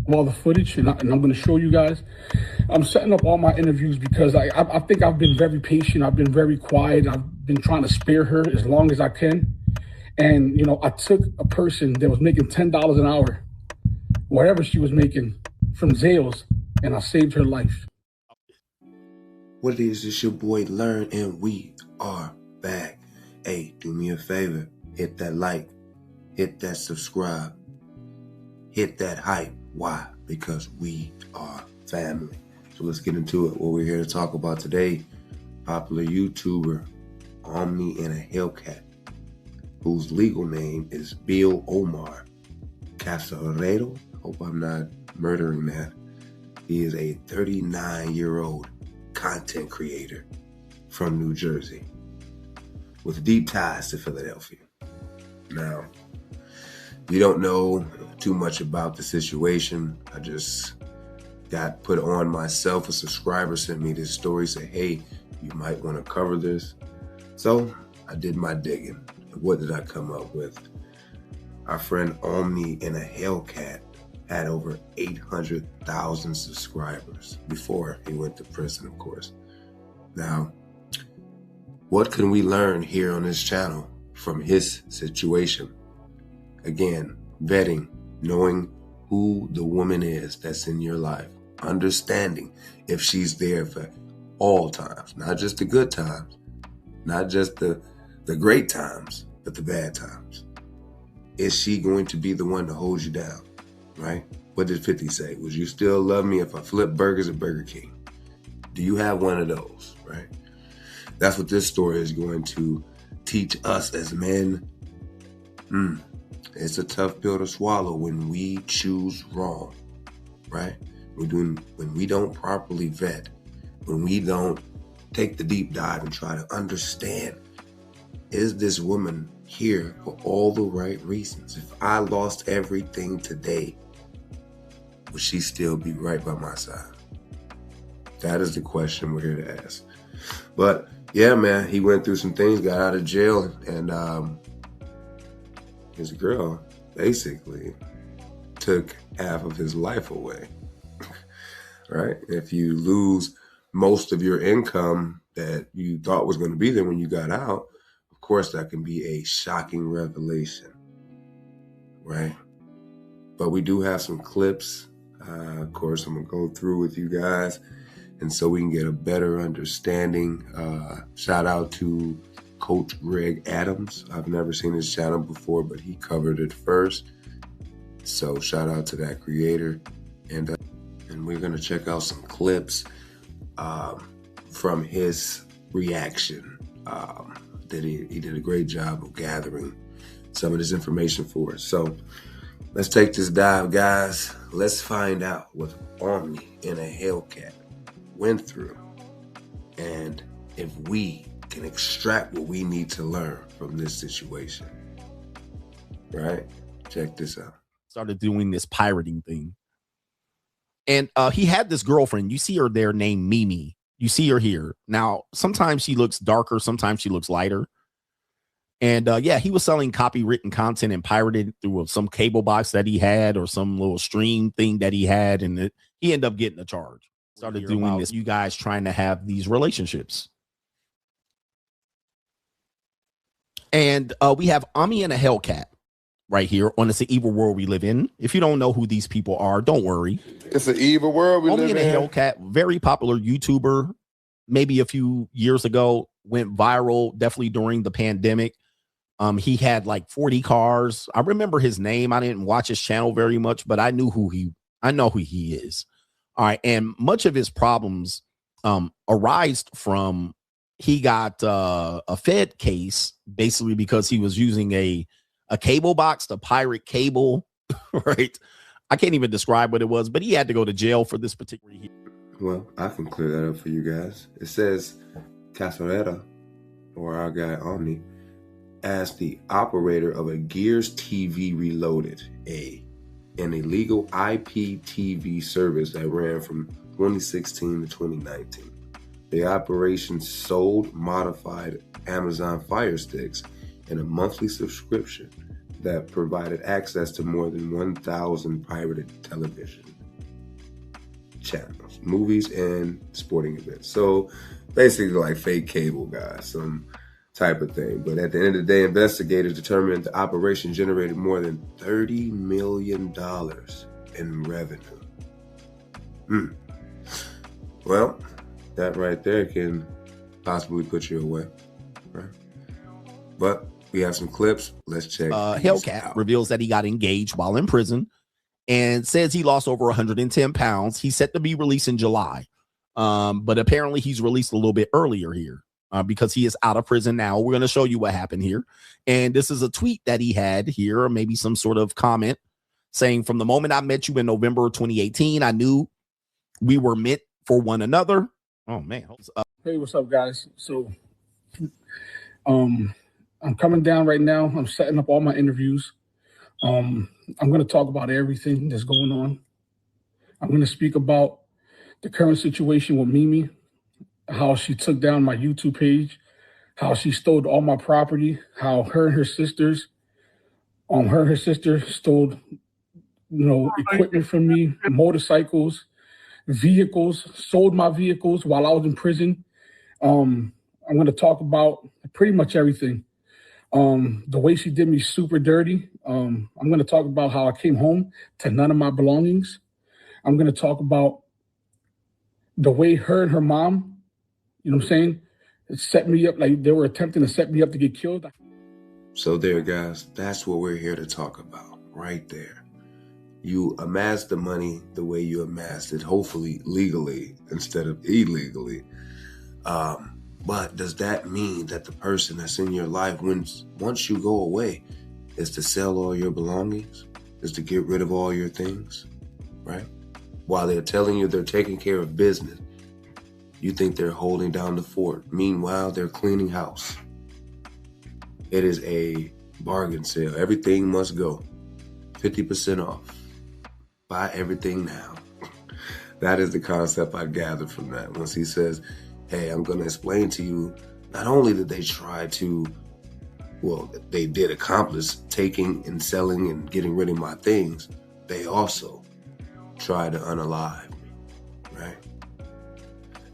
of all the footage, and I'm going to show you guys. I'm setting up all my interviews because I think I've been very patient. I've been very quiet. I've been trying to spare her as long as I can. And, I took a person that was making $10 an hour, whatever she was making, from Zales, and I saved her life. What it is, it's your boy Learn, and we are back. Hey, do me a favor. Hit that like. Hit that subscribe. Hit that hype. Why? Because we are family. So let's get into it. What we're here to talk about today, popular YouTuber Omi In A Hellcat, whose legal name is Bill Omar Casaredo. Hope I'm not murdering that. He is a 39-year-old content creator from New Jersey with deep ties to Philadelphia. Now, we don't know too much about the situation. I just got put on myself. A subscriber sent me this story, said, hey, you might want to cover this. So I did my digging. What did I come up with? Our friend Omi In A Hellcat had over 800,000 subscribers before he went to prison, of course. Now, what can we learn here on this channel from his situation? Again, vetting, knowing who the woman is that's in your life, understanding if she's there for all times, not just the good times, not just the great times, but the bad times. Is she going to be the one to hold you down, right? What did 50 say? Would you still love me if I flip burgers at Burger King? Do you have one of those, right? That's what this story is going to teach us as men. It's a tough pill to swallow when we choose wrong, right? When we don't properly vet, when we don't take the deep dive and try to understand, is this woman here for all the right reasons? If I lost everything today, would she still be right by my side? That is the question we're here to ask. But yeah, man, he went through some things, got out of jail, and his girl basically took half of his life away, right? If you lose most of your income that you thought was going to be there when you got out, of course, that can be a shocking revelation, right? But we do have some clips. Of course, I'm going to go through with you guys, and so we can get a better understanding. Shout out to Coach Greg Adams. I've never seen his channel before, but he covered it first. So shout out to that creator. And we're going to check out some clips from his reaction. That he did a great job of gathering some of this information for us. So let's take this dive, guys. Let's find out what Omi In A Hellcat went through, and if we can extract what we need to learn from this situation. Right? Check this out. Started doing this pirating thing. And he had this girlfriend. You see her there named Mimi. You see her here. Now, sometimes she looks darker. Sometimes she looks lighter. And yeah, he was selling copywritten content and pirated through some cable box that he had or some little stream thing that he had. And he ended up getting a charge. Started doing this. You guys trying to have these relationships. And we have Omi In A Hellcat right here on It's an Evil World We Live In. If you don't know who these people are, don't worry. It's an evil world we live in. Omi In A Hellcat, very popular YouTuber, maybe a few years ago, went viral, definitely during the pandemic. He had like 40 cars. I remember his name. I didn't watch his channel very much, but I know who he is. All right. And much of his problems arise from he got a Fed case basically because he was using a cable box to pirate cable, right? I can't even describe what it was, but he had to go to jail for this particular. Well, I can clear that up for you guys. It says Casoretta, or our guy Omni, as the operator of a Gears TV Reloaded, an illegal IPTV service that ran from 2016 to 2019. The operation sold modified Amazon Fire Sticks and a monthly subscription that provided access to more than 1,000 pirated television channels, movies, and sporting events. So basically like fake cable, guys, some type of thing. But at the end of the day, investigators determined the operation generated more than $30 million in revenue. Well, that right there can possibly put you away, right? But we have some clips. Let's check. Hellcat reveals that he got engaged while in prison and says he lost over 110 pounds. He's set to be released in July. But apparently he's released a little bit earlier here because he is out of prison now. We're going to show you what happened here. And this is a tweet that he had here, or maybe some sort of comment saying, "From the moment I met you in November of 2018, I knew we were meant for one another." Oh, man. Hey, what's up, guys? So I'm coming down right now. I'm setting up all my interviews. I'm going to talk about everything that's going on. I'm going to speak about the current situation with Mimi, how she took down my YouTube page, how she stole all my property, how her and her sisters, her and her sister stole, equipment from me, motorcycles, vehicles, sold my vehicles while I was in prison. I'm going to talk about pretty much everything. The way she did me super dirty. I'm going to talk about how I came home to none of my belongings. I'm going to talk about the way her and her mom, set me up, like they were attempting to set me up to get killed. So there, guys, that's what we're here to talk about right there. You amassed the money the way you amassed it, hopefully legally instead of illegally. But does that mean that the person that's in your life, once you go away, is to sell all your belongings, is to get rid of all your things, right? While they're telling you they're taking care of business, you think they're holding down the fort. Meanwhile, they're cleaning house. It is a bargain sale. Everything must go. 50% off. Buy everything now. That is the concept I gathered from that. Once he says, hey, I'm going to explain to you, not only did they try to, they did accomplish taking and selling and getting rid of my things, they also tried to unalive me, right?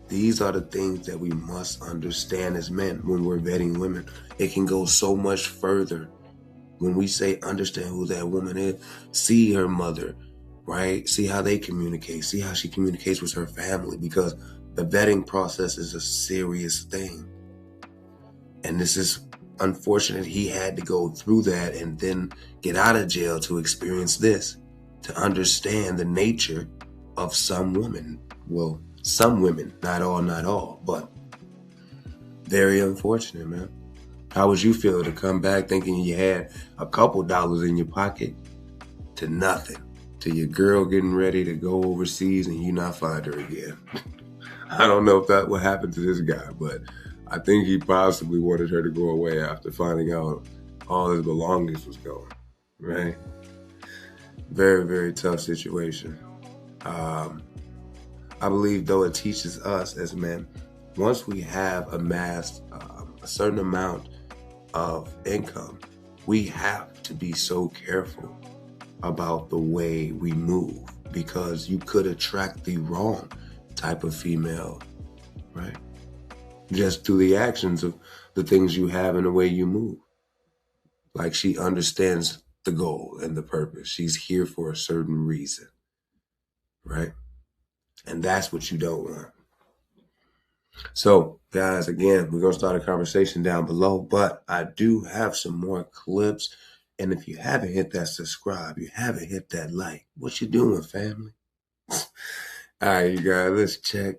These are the things that we must understand as men when we're vetting women. It can go so much further. When we say understand who that woman is, see her mother, right? See how they communicate. See how she communicates with her family, because the vetting process is a serious thing. And this is unfortunate. He had to go through that and then get out of jail to experience this, to understand the nature of some women. Well, some women, not all, but very unfortunate, man. How would you feel to come back thinking you had a couple dollars in your pocket to nothing, to your girl getting ready to go overseas and you not find her again? I don't know if that would happen to this guy, but I think he possibly wanted her to go away after finding out all his belongings was gone, right? Very, very tough situation. I believe, though, it teaches us as men, once we have amassed a certain amount of income, we have to be so careful about the way we move, because you could attract the wrong type of female, right? Just through the actions of the things you have and the way you move. Like, she understands the goal and the purpose. She's here for a certain reason, right? And that's what you don't want. So, guys, again, we're going to start a conversation down below, but I do have some more clips. And if you haven't hit that subscribe, you haven't hit that like, what you doing, family? All right, you guys, let's check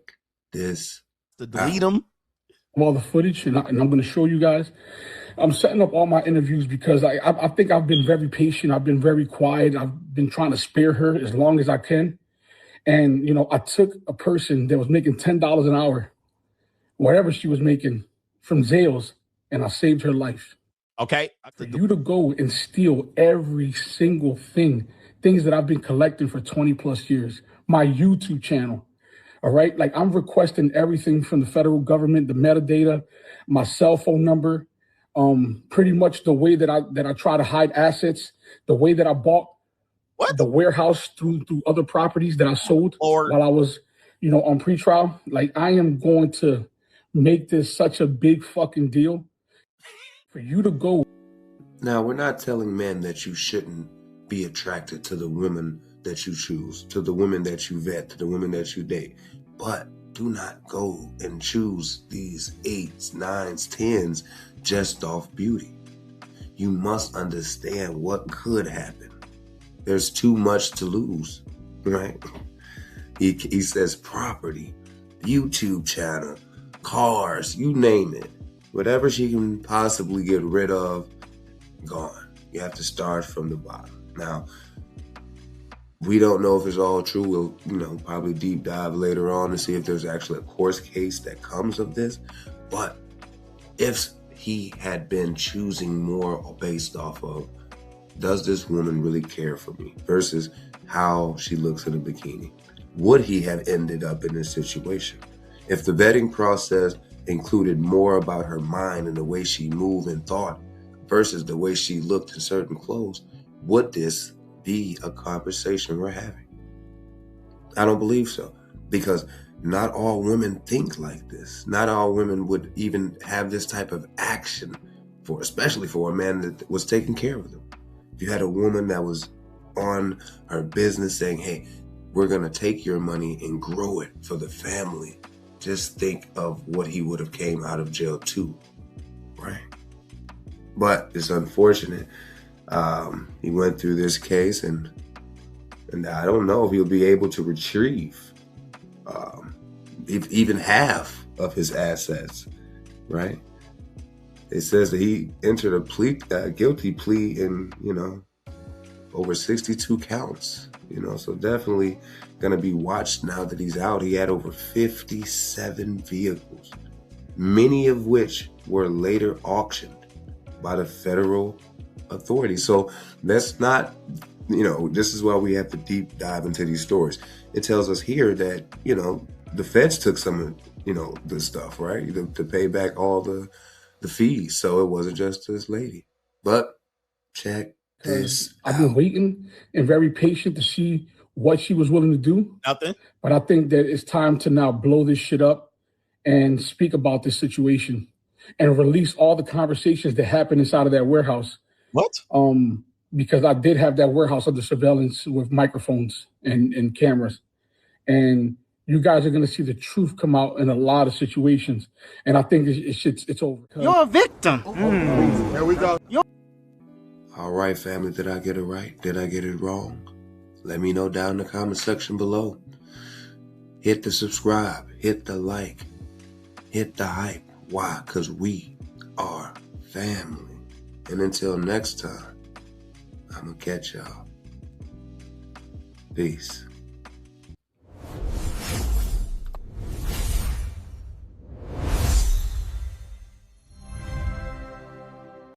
this to delete them. All the footage, and I'm going to show you guys. I'm setting up all my interviews because I think I've been very patient. I've been very quiet. I've been trying to spare her as long as I can. And, I took a person that was making $10 an hour, whatever she was making, from Zales, and I saved her life. Okay. For you to go and steal every single things that I've been collecting for 20 plus years, my YouTube channel, all right? Like, I'm requesting everything from the federal government, the metadata, my cell phone number, Pretty much the way that I try to hide assets, the way that I bought the warehouse through other properties that I sold while I was, on pretrial. Like, I am going to make this such a big fucking deal for you to go. Now, we're not telling men that you shouldn't be attracted to the women that you choose, to the women that you vet, to the women that you date. But do not go and choose these 8s, 9s, 10s just off beauty. You must understand what could happen. There's too much to lose, right? He says property, YouTube channel, cars, you name it. Whatever she can possibly get rid of, gone. You have to start from the bottom. Now, we don't know if it's all true. We'll, probably deep dive later on to see if there's actually a court case that comes of this. But if he had been choosing more based off of, does this woman really care for me versus how she looks in a bikini, would he have ended up in this situation? If the vetting process included more about her mind and the way she moved and thought versus the way she looked in certain clothes, would this be a conversation we're having? I don't believe so, because not all women think like this. Not all women would even have this type of action especially for a man that was taking care of them. If you had a woman that was on her business saying, hey, we're going to take your money and grow it for the family, just think of what he would have came out of jail too, right? But it's unfortunate. He went through this case, and I don't know if he'll be able to retrieve even half of his assets, right? It says that he entered a guilty plea in, over 62 counts, so definitely going to be watched now that he's out. He had over 57 vehicles, many of which were later auctioned by the federal authorities. So that's not, this is why we have to deep dive into these stories. It tells us here that, the feds took some of, the stuff, right? To pay back all the fees. So it wasn't just this lady. But check this I've been waiting and very patient to see what she was willing to do. Nothing. But I think that it's time to now blow this shit up and speak about this situation and release all the conversations that happened inside of that warehouse. What? Because I did have that warehouse under surveillance with microphones and cameras. And you guys are going to see the truth come out in a lot of situations. And I think it's over. You're a victim. Here we go. All right, family, did I get it right? Did I get it wrong? Let me know down in the comment section below. Hit the subscribe, hit the like, hit the hype. Why? Because we are family. And until next time, I'm going to catch y'all. Peace.